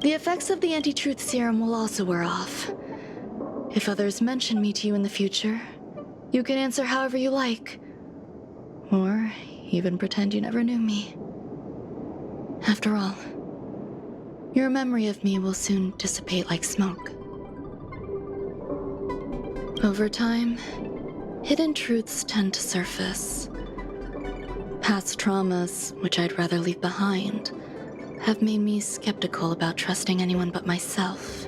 The effects of the anti-truth serum will also wear off. If others mention me to you in the future, you can answer however you like. Or even pretend you never knew me. After all, your memory of me will soon dissipate like smoke. Over time, hidden truths tend to surface. Past traumas, which I'd rather leave behind, have made me skeptical about trusting anyone but myself.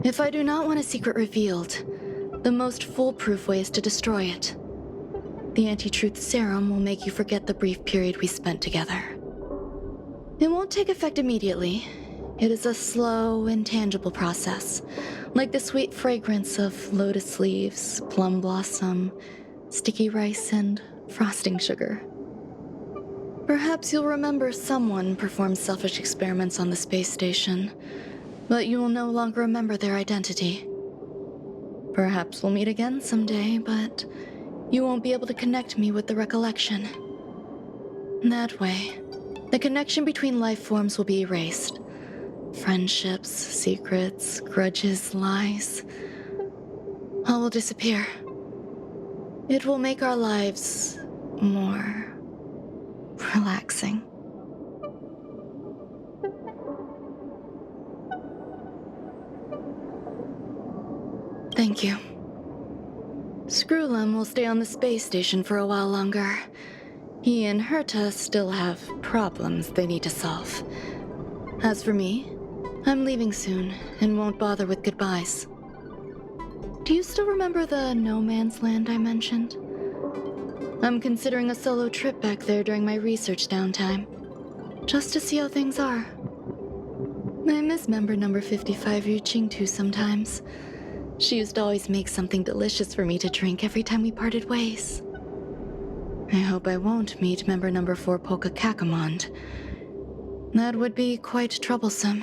If I do not want a secret revealed, the most foolproof way is to destroy it. The anti-truth serum will make you forget the brief period we spent together. It won't take effect immediately. It is a slow, intangible process, like the sweet fragrance of lotus leaves, plum blossom, sticky rice, and frosting sugar. Perhaps you'll remember someone performed selfish experiments on the space station, but you will no longer remember their identity. Perhaps we'll meet again someday, but you won't be able to connect me with the recollection. That way, the connection between life forms will be erased. Friendships, secrets, grudges, lies, all will disappear. It will make our lives more relaxing. Thank you. Screwlum will stay on the space station for a while longer. He and Herta still have problems they need to solve. As for me, I'm leaving soon and won't bother with goodbyes. Do you still remember the no man's land I mentioned? I'm considering a solo trip back there during my research downtime, just to see how things are. I miss member number 55 Yu Qingtu sometimes. She used to always make something delicious for me to drink every time we parted ways. I hope I won't meet member number 4 Polka Kakamond. That would be quite troublesome.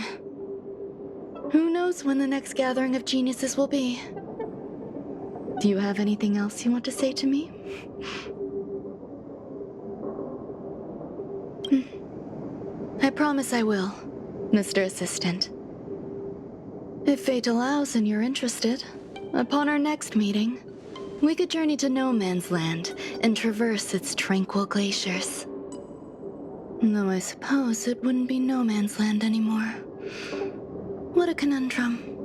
Who knows when the next gathering of geniuses will be? Do you have anything else you want to say to me? I promise I will, Mr. Assistant. If fate allows and you're interested, upon our next meeting, we could journey to No Man's Land and traverse its tranquil glaciers. Though I suppose it wouldn't be No Man's Land anymore. What a conundrum.